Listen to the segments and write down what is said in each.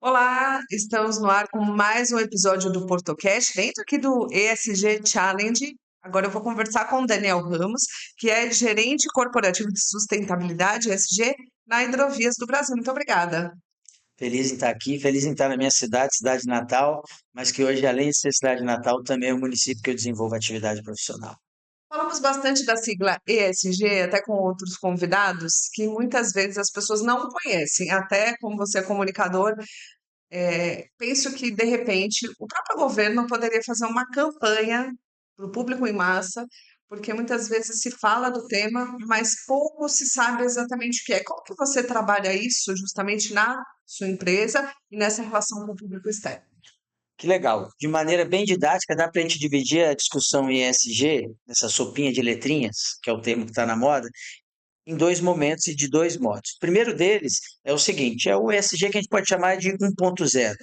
Olá, estamos no ar com mais um episódio do PortoCast, dentro aqui do ESG Challenge. Agora eu vou conversar com o Daniel Ramos, que é gerente corporativo de sustentabilidade ESG na Hidrovias do Brasil. Muito obrigada. Feliz em estar aqui, feliz em estar na minha cidade, cidade natal, mas que hoje, além de ser cidade natal, também é o município que eu desenvolvo atividade profissional. Falamos bastante da sigla ESG, até com outros convidados, que muitas vezes as pessoas não conhecem. Até como você é comunicador, penso que, de repente, o próprio governo poderia fazer uma campanha para o público em massa, porque muitas vezes se fala do tema, mas pouco se sabe exatamente o que é. Como que você trabalha isso justamente na sua empresa e nessa relação com o público externo? Que legal. De maneira bem didática, dá para a gente dividir a discussão em ESG, essa sopinha de letrinhas, que é o termo que está na moda, em dois momentos e de dois modos. O primeiro deles é o seguinte: é o ESG que a gente pode chamar de 1.0,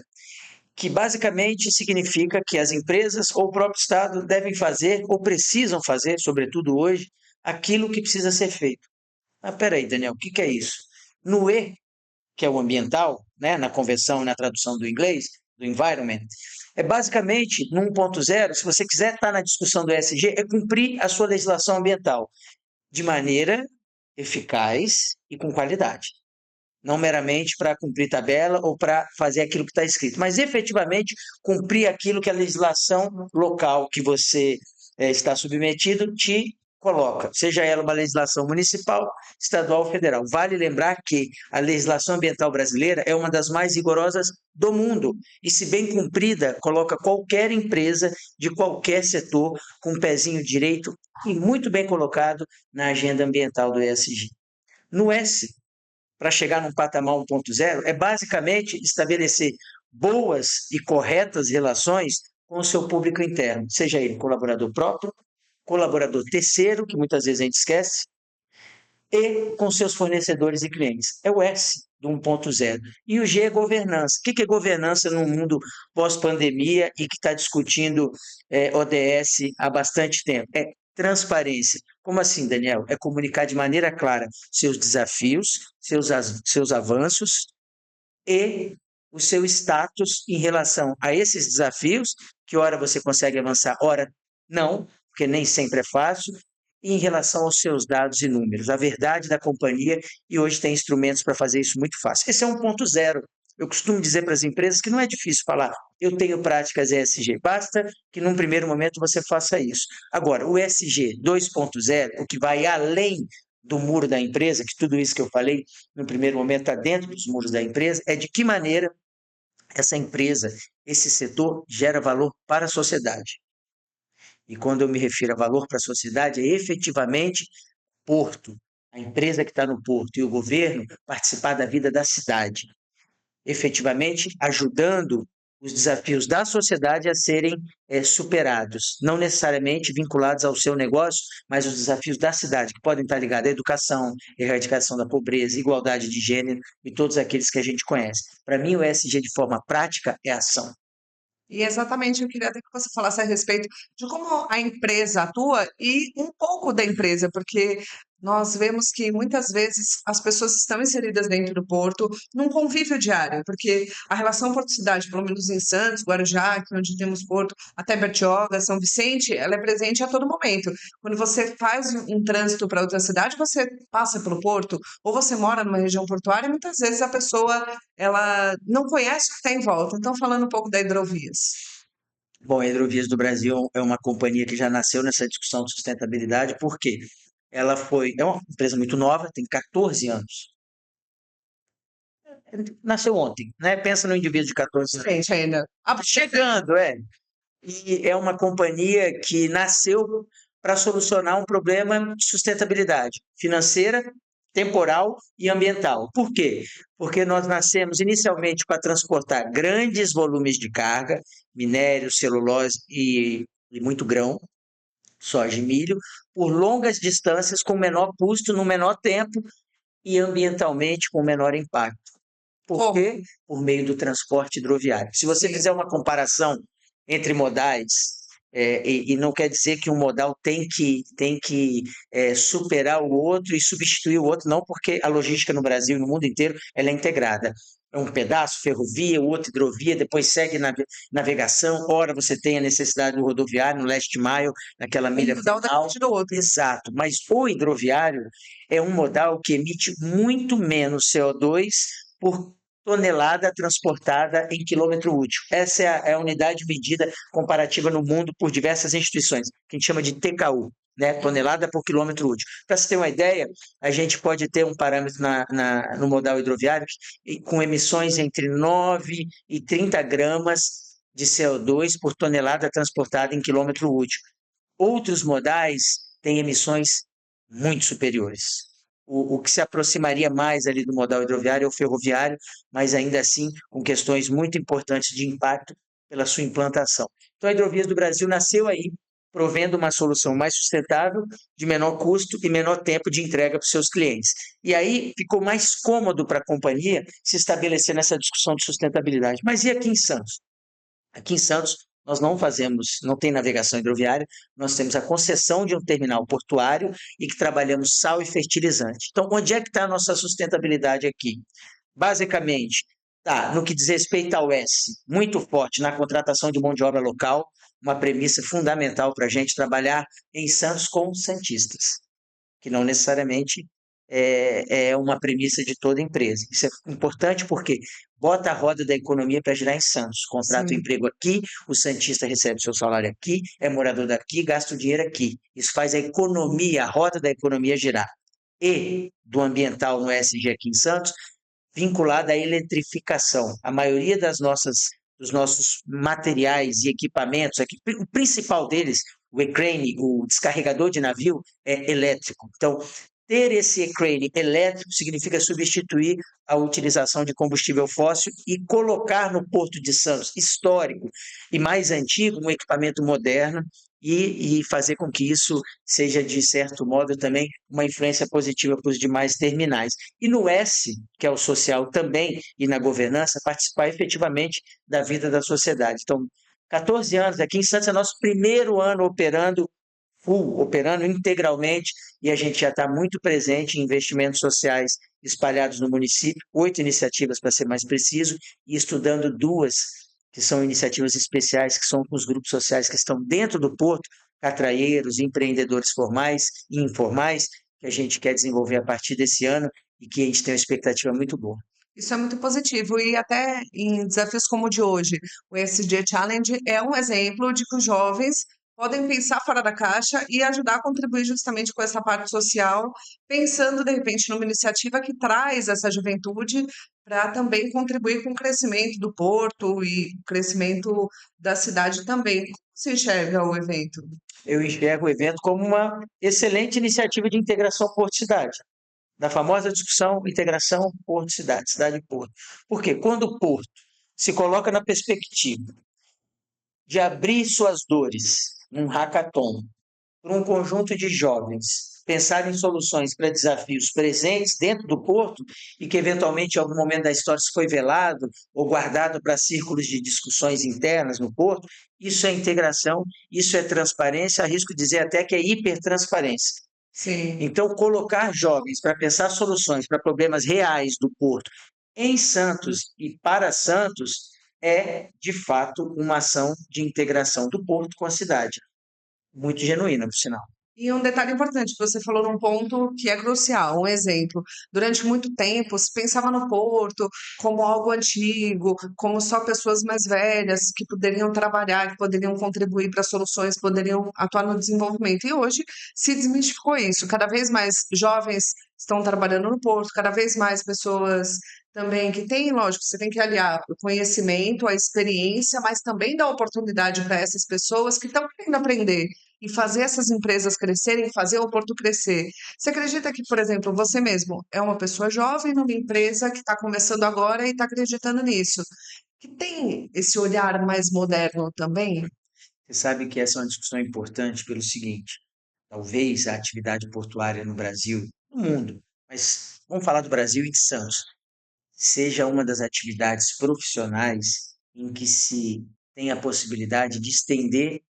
que basicamente significa que as empresas ou o próprio Estado devem fazer ou precisam fazer, sobretudo hoje, aquilo que precisa ser feito. Ah, peraí, Daniel, o que é isso? No E, que é o ambiental, né, na conversão e na tradução do inglês, do environment, é basicamente, no 1.0, se você quiser estar na discussão do ESG, é cumprir a sua legislação ambiental de maneira eficaz e com qualidade. Não meramente para cumprir tabela ou para fazer aquilo que está escrito, mas efetivamente cumprir aquilo que a legislação local que você está submetido te coloca, seja ela uma legislação municipal, estadual ou federal. Vale lembrar que a legislação ambiental brasileira é uma das mais rigorosas do mundo e, se bem cumprida, coloca qualquer empresa de qualquer setor com um pezinho direito e muito bem colocado na agenda ambiental do ESG. No S, para chegar num patamar 1.0, é basicamente estabelecer boas e corretas relações com o seu público interno, seja ele colaborador próprio, colaborador terceiro, que muitas vezes a gente esquece, e com seus fornecedores e clientes. É o S do 1.0. E o G é governança. O que é governança no mundo pós-pandemia e que está discutindo ODS há bastante tempo? É transparência. Como assim, Daniel? É comunicar de maneira clara seus desafios, seus avanços e o seu status em relação a esses desafios, que ora você consegue avançar, ora não, porque nem sempre é fácil, e em relação aos seus dados e números, a verdade da companhia, e hoje tem instrumentos para fazer isso muito fácil. Esse é 1.0. Eu costumo dizer para as empresas que não é difícil falar, eu tenho práticas ESG, basta que num primeiro momento você faça isso. Agora, o ESG 2.0, o que vai além do muro da empresa, que tudo isso que eu falei no primeiro momento está dentro dos muros da empresa, é de que maneira essa empresa, esse setor gera valor para a sociedade. E quando eu me refiro a valor para a sociedade, é efetivamente Porto, a empresa que está no Porto e o governo participar da vida da cidade, efetivamente ajudando os desafios da sociedade a serem superados, não necessariamente vinculados ao seu negócio, mas os desafios da cidade, que podem estar ligados à educação, erradicação da pobreza, igualdade de gênero e todos aqueles que a gente conhece. Para mim, o ESG de forma prática é ação. E exatamente eu queria até que você falasse a respeito de como a empresa atua e um pouco da empresa, porque nós vemos que muitas vezes as pessoas estão inseridas dentro do porto num convívio diário, porque a relação porto-cidade, pelo menos em Santos, Guarujá, aqui onde temos porto, até Bertioga, São Vicente, ela é presente a todo momento. Quando você faz um trânsito para outra cidade, você passa pelo porto, ou você mora numa região portuária, e muitas vezes a pessoa ela não conhece o que está em volta. Então, falando um pouco da Hidrovias. Bom, a Hidrovias do Brasil é uma companhia que já nasceu nessa discussão de sustentabilidade, porque é uma empresa muito nova, tem 14 anos. Nasceu ontem, né? Pensa no indivíduo de 14 anos. Gente, ainda. Tá chegando, é. E é uma companhia que nasceu para solucionar um problema de sustentabilidade financeira, temporal e ambiental. Por quê? Porque nós nascemos inicialmente para transportar grandes volumes de carga, minério, celulose e muito grão, soja e milho, por longas distâncias com menor custo, no menor tempo e ambientalmente com menor impacto. Por Como? quê? Por meio do transporte hidroviário. Se você Sim. fizer uma comparação entre modais, e não quer dizer que um modal tem que superar o outro e substituir o outro, não, porque a logística no Brasil e no mundo inteiro ela é integrada. é um pedaço, ferrovia, o outro hidrovia, depois segue navegação, ora você tem a necessidade do rodoviário no last mile, naquela Um milha modal final. depende do outro. Exato, mas o hidroviário é um modal que emite muito menos CO2 por tonelada transportada em quilômetro útil. Essa é a unidade de medida comparativa no mundo por diversas instituições, que a gente chama de TKU, né? Tonelada por quilômetro útil. Para você ter uma ideia, a gente pode ter um parâmetro no modal hidroviário com emissões entre 9 e 30 gramas de CO2 por tonelada transportada em quilômetro útil. Outros modais têm emissões muito superiores. O que se aproximaria mais ali do modal hidroviário é o ferroviário, mas ainda assim com questões muito importantes de impacto pela sua implantação. Então, a Hidrovias do Brasil nasceu aí, provendo uma solução mais sustentável, de menor custo e menor tempo de entrega para os seus clientes. E aí ficou mais cômodo para a companhia se estabelecer nessa discussão de sustentabilidade. Mas e aqui em Santos? Aqui em Santos, nós não fazemos, não tem navegação hidroviária, nós temos a concessão de um terminal portuário e que trabalhamos sal e fertilizante. Então, onde é que está a nossa sustentabilidade aqui? Basicamente, tá, no que diz respeito ao S, muito forte na contratação de mão de obra local, uma premissa fundamental para a gente trabalhar em Santos com santistas, que não necessariamente é uma premissa de toda empresa. Isso é importante porque bota a roda da economia para girar em Santos. Contrata o Sim. emprego aqui, o santista recebe seu salário aqui, é morador daqui, gasta o dinheiro aqui. Isso faz a economia, a roda da economia girar. E do ambiental no ESG aqui em Santos, vinculada à eletrificação. A maioria dos nossos materiais e equipamentos, o principal deles, o e-crane, o descarregador de navio, é elétrico. Então, ter esse e-crane elétrico significa substituir a utilização de combustível fóssil e colocar no Porto de Santos, histórico e mais antigo, um equipamento moderno e fazer com que isso seja, de certo modo, também uma influência positiva para os demais terminais. E no S, que é o social também, e na governança, participar efetivamente da vida da sociedade. Então, 14 anos, aqui em Santos é nosso primeiro ano operando full, operando integralmente, e a gente já está muito presente em investimentos sociais espalhados no município, 8 iniciativas para ser mais preciso, e estudando 2 que são iniciativas especiais, que são com os grupos sociais que estão dentro do porto, catraieiros, empreendedores formais e informais, que a gente quer desenvolver a partir desse ano e que a gente tem uma expectativa muito boa. Isso é muito positivo e até em desafios como o de hoje, o ESG Challenge é um exemplo de que os jovens podem pensar fora da caixa e ajudar a contribuir justamente com essa parte social, pensando de repente numa iniciativa que traz essa juventude para também contribuir com o crescimento do porto e o crescimento da cidade também. Como você enxerga o evento? Eu enxergo o evento como uma excelente iniciativa de integração porto-cidade, da famosa discussão integração porto-cidade, cidade-porto. Porque quando o porto se coloca na perspectiva de abrir suas dores num hackathon para um conjunto de jovens pensar em soluções para desafios presentes dentro do porto e que eventualmente em algum momento da história se foi velado ou guardado para círculos de discussões internas no porto, isso é integração, isso é transparência, arrisco dizer até que é hipertransparência. Sim. Então, colocar jovens para pensar soluções para problemas reais do porto em Santos e para Santos é, de fato, uma ação de integração do porto com a cidade. Muito genuína, por sinal. E um detalhe importante, você falou num ponto que é crucial, um exemplo. Durante muito tempo, se pensava no Porto como algo antigo, como só pessoas mais velhas que poderiam trabalhar, que poderiam contribuir para soluções, poderiam atuar no desenvolvimento. E hoje se desmistificou isso. Cada vez mais jovens estão trabalhando no Porto, cada vez mais pessoas também que têm, lógico, você tem que aliar o conhecimento, a experiência, mas também dar oportunidade para essas pessoas que estão querendo aprender e fazer essas empresas crescerem, fazer o Porto crescer. Você acredita que, por exemplo, você mesmo é uma pessoa jovem numa empresa que está começando agora e está acreditando nisso, que tem esse olhar mais moderno também? Você sabe que essa é uma discussão importante pelo seguinte: talvez a atividade portuária no Brasil, no mundo, mas vamos falar do Brasil e de Santos, seja uma das atividades profissionais em que se tem a possibilidade de estender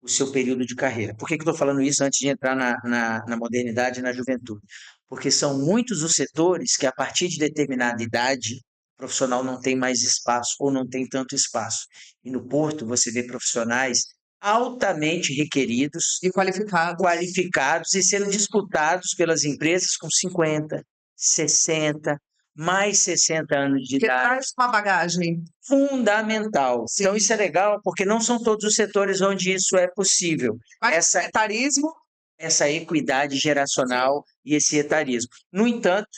o seu período de carreira. Por que eu estou falando isso antes de entrar na modernidade e na juventude? Porque são muitos os setores que, a partir de determinada idade profissional não tem mais espaço ou não tem tanto espaço. E no porto você vê profissionais altamente requeridos, E qualificados. qualificados e sendo disputados pelas empresas com 50, 60, mais 60 anos de Que idade. traz uma bagagem. Fundamental. Sim. Então, isso é legal porque não são todos os setores onde isso é possível. Mas etarismo, Essa equidade geracional e esse etarismo. No entanto,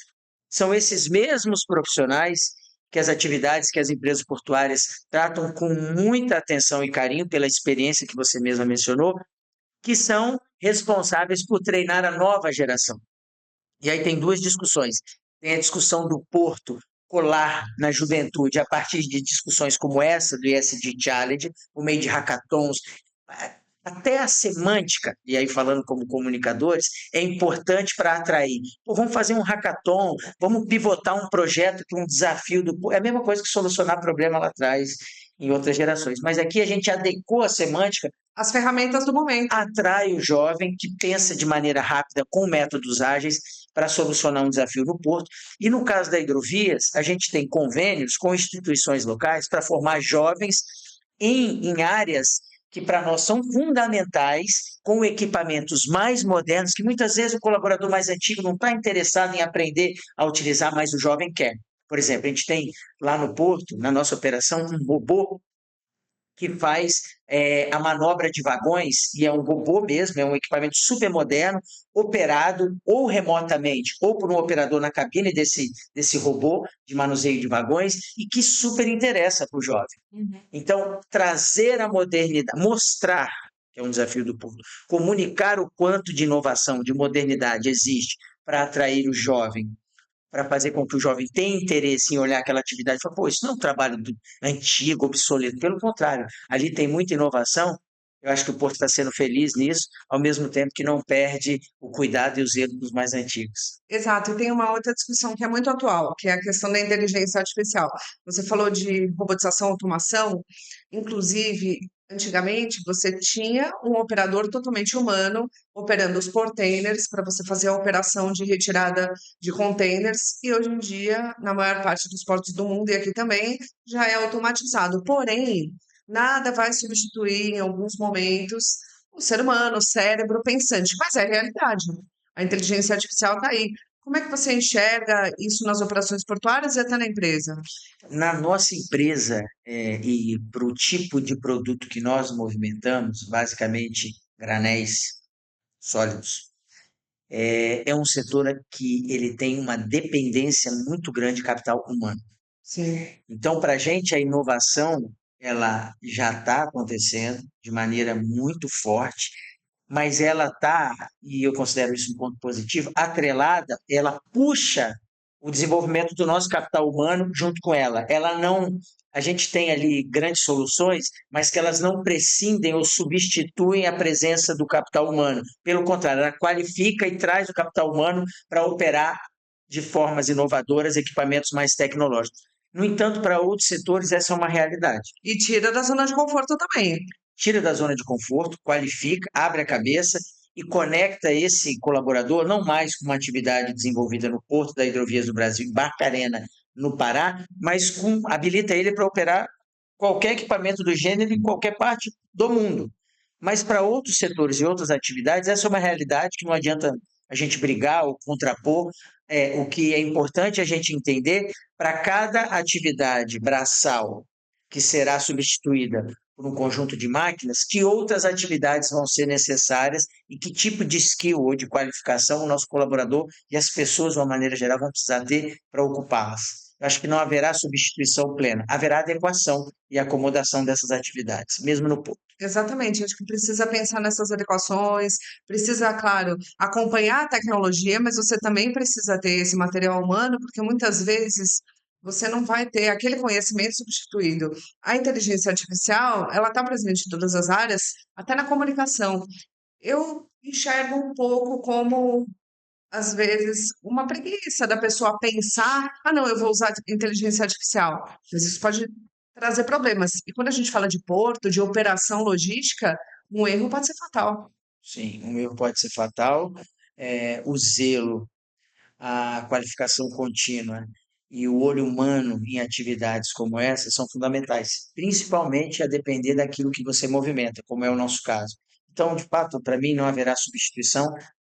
são esses mesmos profissionais que as atividades que as empresas portuárias tratam com muita atenção e carinho, pela experiência que você mesma mencionou, que são responsáveis por treinar a nova geração. E aí tem duas discussões. Tem a discussão do Porto colar na juventude a partir de discussões como essa do ESG Challenge, por meio de hackathons, até a semântica, e aí falando como comunicadores, é importante para atrair. Pô, vamos fazer um hackathon, vamos pivotar um projeto para um desafio do. É a mesma coisa que solucionar problema lá atrás, em outras gerações. Mas aqui a gente adequou a semântica, as ferramentas do momento. atrai o jovem que pensa de maneira rápida, com métodos ágeis, para solucionar um desafio no porto. E no caso da Hidrovias, a gente tem convênios com instituições locais para formar jovens em áreas que para nós são fundamentais, com equipamentos mais modernos, que muitas vezes o colaborador mais antigo não está interessado em aprender a utilizar, mas o jovem quer. Por exemplo, a gente tem lá no Porto, na nossa operação, um robô que faz a manobra de vagões, e é um robô mesmo, é um equipamento super moderno, operado ou remotamente, ou por um operador na cabine desse robô de manuseio de vagões, e que super interessa para o jovem. Então, trazer a modernidade, mostrar, que é um desafio do público, comunicar o quanto de inovação, de modernidade existe para atrair o jovem, para fazer com que o jovem tenha interesse em olhar aquela atividade e falar, pô, isso não é um trabalho antigo, obsoleto. Pelo contrário, ali tem muita inovação. Eu acho que o Porto está sendo feliz nisso, ao mesmo tempo que não perde o cuidado e o zelo dos mais antigos. Exato, e tem uma outra discussão que é muito atual, que é a questão da inteligência artificial. Você falou de robotização, automação, inclusive, antigamente você tinha um operador totalmente humano operando os portainers para você fazer a operação de retirada de containers, e hoje em dia, na maior parte dos portos do mundo e aqui também, já é automatizado. Porém, nada vai substituir em alguns momentos o ser humano, o cérebro pensante, mas é a realidade. A inteligência artificial está aí. Como é que você enxerga isso nas operações portuárias e até na empresa? Na nossa empresa, e para o tipo de produto que nós movimentamos, basicamente granéis sólidos, é um setor que ele tem uma dependência muito grande de capital humano. Sim. Então, para a gente, a inovação ela já está acontecendo de maneira muito forte, mas ela está, e eu considero isso um ponto positivo, atrelada, ela puxa o desenvolvimento do nosso capital humano junto com ela. Ela não, a gente tem ali grandes soluções, mas que elas não prescindem ou substituem a presença do capital humano. Pelo contrário, ela qualifica e traz o capital humano para operar de formas inovadoras equipamentos mais tecnológicos. No entanto, para outros setores, essa é uma realidade. E tira da zona de conforto também. Tira da zona de conforto, qualifica, abre a cabeça e conecta esse colaborador não mais com uma atividade desenvolvida no Porto da Hidrovias do Brasil, em Barcarena, no Pará, mas habilita ele para operar qualquer equipamento do gênero em qualquer parte do mundo. Mas para outros setores e outras atividades, essa é uma realidade que não adianta a gente brigar ou contrapor. O que é importante a gente entender, para cada atividade braçal que será substituída por um conjunto de máquinas, que outras atividades vão ser necessárias e que tipo de skill ou de qualificação o nosso colaborador e as pessoas, de uma maneira geral, vão precisar ter para ocupá-las. Eu acho que não haverá substituição plena, haverá adequação e acomodação dessas atividades, mesmo no pouco. Exatamente, acho que precisa pensar nessas adequações, precisa, claro, acompanhar a tecnologia, mas você também precisa ter esse material humano, porque muitas vezes você não vai ter aquele conhecimento substituído. A inteligência artificial, ela está presente em todas as áreas, até na comunicação. Eu enxergo um pouco como, às vezes, uma preguiça da pessoa pensar, ah, não, eu vou usar inteligência artificial. Mas isso pode trazer problemas. E quando a gente fala de porto, de operação logística, um erro pode ser fatal. Sim, um erro pode ser fatal. O zelo, a qualificação contínua e o olho humano em atividades como essa são fundamentais, principalmente a depender daquilo que você movimenta, como é o nosso caso. Então, de fato, para mim não haverá substituição,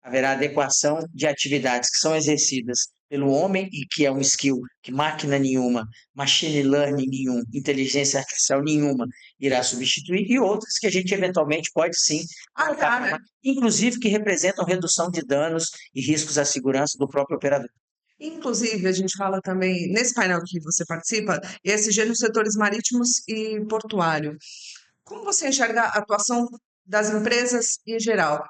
haverá adequação de atividades que são exercidas pelo homem e que é um skill que máquina nenhuma, machine learning nenhum, inteligência artificial nenhuma irá substituir, e outras que a gente eventualmente pode sim Ah, tá, né? inclusive que representam redução de danos e riscos à segurança do próprio operador. Inclusive, a gente fala também, nesse painel que você participa, ESG nos setores marítimos e portuário. Como você enxerga a atuação das empresas em geral?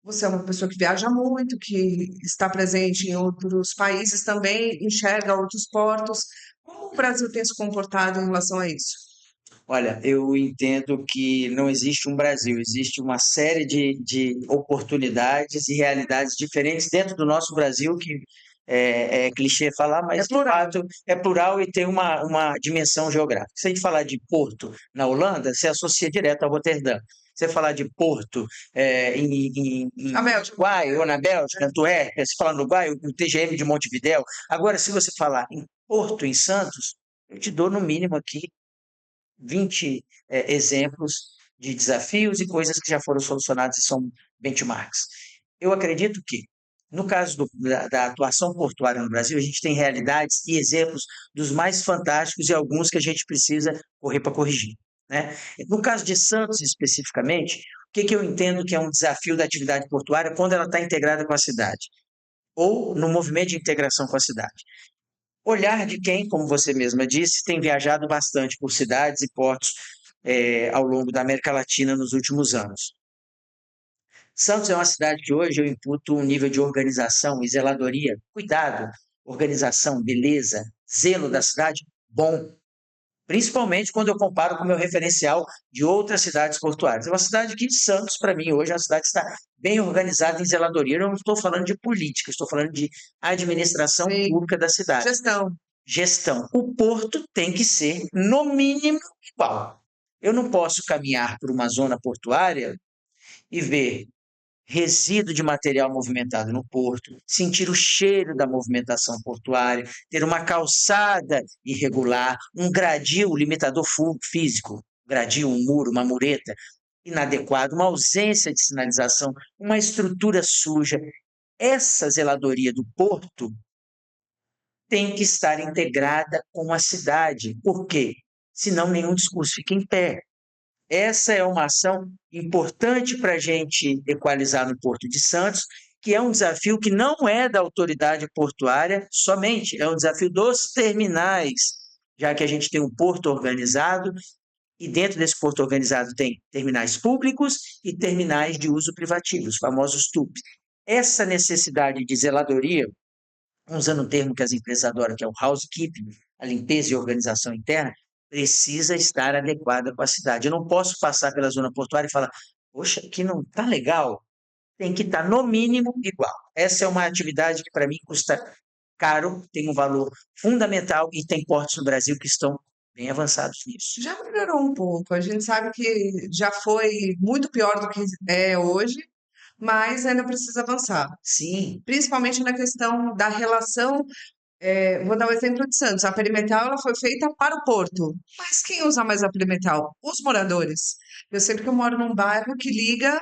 Você é uma pessoa que viaja muito, que está presente em outros países também, enxerga outros portos. Como o Brasil tem se comportado em relação a isso? Olha, eu entendo que não existe um Brasil, existe uma série de oportunidades e realidades diferentes dentro do nosso Brasil, que é clichê falar, É mas de plural. fato é plural e tem uma dimensão geográfica. Se a gente falar de Porto na Holanda, se associa direto a Roterdã. Se você falar de Porto em A Bélgica. Uruguai ou na Bélgica, Antuérpia, se falar no Uruguai, o TGM de Montevidéu. Agora, se você falar em Porto, em Santos, eu te dou no mínimo aqui 20 exemplos de desafios e coisas que já foram solucionadas e são benchmarks. Eu acredito que, no caso da atuação portuária no Brasil, a gente tem realidades e exemplos dos mais fantásticos e alguns que a gente precisa correr para corrigir. Né? No caso de Santos, especificamente, o que eu entendo que é um desafio da atividade portuária quando ela está integrada com a cidade, ou no movimento de integração com a cidade? Olhar de quem, como você mesma disse, tem viajado bastante por cidades e portos ao longo da América Latina nos últimos anos. Santos é uma cidade que hoje eu imputo um nível de organização e zeladoria, cuidado, organização, beleza, zelo da cidade, bom. Principalmente quando eu comparo com o meu referencial de outras cidades portuárias. É uma cidade que, Santos, para mim, hoje, é uma cidade que está bem organizada em zeladoria. Eu não estou falando de política, estou falando de administração Sim, pública da cidade. gestão. Gestão. O porto tem que ser, no mínimo, igual. Eu não posso caminhar por uma zona portuária e ver resíduo de material movimentado no porto, sentir o cheiro da movimentação portuária, ter uma calçada irregular, um gradil, limitador físico, gradil, um muro, uma mureta inadequado, uma ausência de sinalização, uma estrutura suja. Essa zeladoria do porto tem que estar integrada com a cidade. Por quê? Senão nenhum discurso fica em pé. Essa é uma ação importante para a gente equalizar no Porto de Santos, que é um desafio que não é da autoridade portuária somente, é um desafio dos terminais, já que a gente tem um porto organizado e dentro desse porto organizado tem terminais públicos e terminais de uso privativo, os famosos TUPs. Essa necessidade de zeladoria, usando um termo que as empresas adoram, que é o housekeeping, a limpeza e organização interna, precisa estar adequada com a cidade. Eu não posso passar pela zona portuária e falar, poxa, aqui não está legal. Tem que estar no mínimo igual. Essa é uma atividade que para mim custa caro, tem um valor fundamental e tem portos no Brasil que estão bem avançados nisso. Já melhorou um pouco. A gente sabe que já foi muito pior do que é hoje, mas ainda precisa avançar. Sim, Principalmente na questão da relação. Vou dar o exemplo de Santos. A perimetral ela foi feita para o porto, mas quem usa mais a perimetral? Os moradores. Eu sei porque eu moro num bairro que liga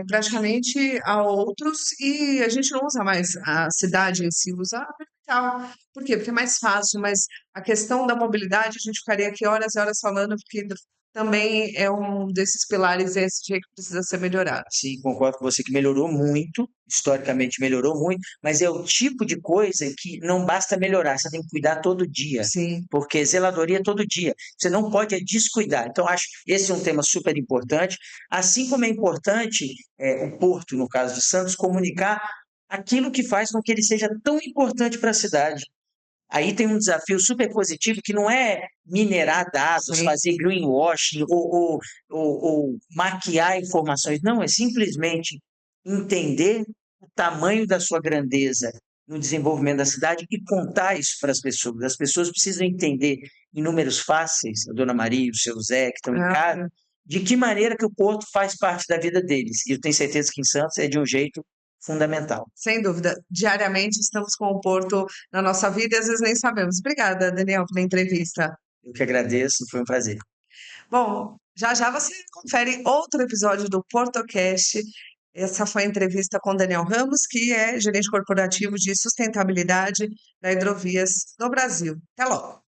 praticamente a outros e a gente não usa mais a cidade em si, usa a perimetral. Por quê? Porque é mais fácil, mas a questão da mobilidade a gente ficaria aqui horas e horas falando, porque também é um desses pilares ESG que precisa ser melhorado. sim, concordo com você que melhorou muito, historicamente melhorou muito, mas é o tipo de coisa que não basta melhorar, você tem que cuidar todo dia, Sim. porque zeladoria é todo dia, você não pode descuidar. Então, acho que esse é um tema super importante, assim como é importante o Porto, no caso de Santos, comunicar aquilo que faz com que ele seja tão importante para a cidade. Aí tem um desafio super positivo que não é minerar dados, Sim. fazer greenwashing ou maquiar informações. Não, é simplesmente entender o tamanho da sua grandeza no desenvolvimento da cidade e contar isso para as pessoas. As pessoas precisam entender em números fáceis, a Dona Maria, o seu Zé, que estão em casa, Ah, de que maneira que o Porto faz parte da vida deles. E eu tenho certeza que em Santos é de um jeito fundamental. Sem dúvida. Diariamente estamos com o Porto na nossa vida e às vezes nem sabemos. Obrigada, Daniel, pela entrevista. Eu que agradeço, foi um prazer. Bom, já já você confere outro episódio do PortoCast. Essa foi a entrevista com Daniel Ramos, que é gerente corporativo de sustentabilidade da Hidrovias do Brasil. Até logo.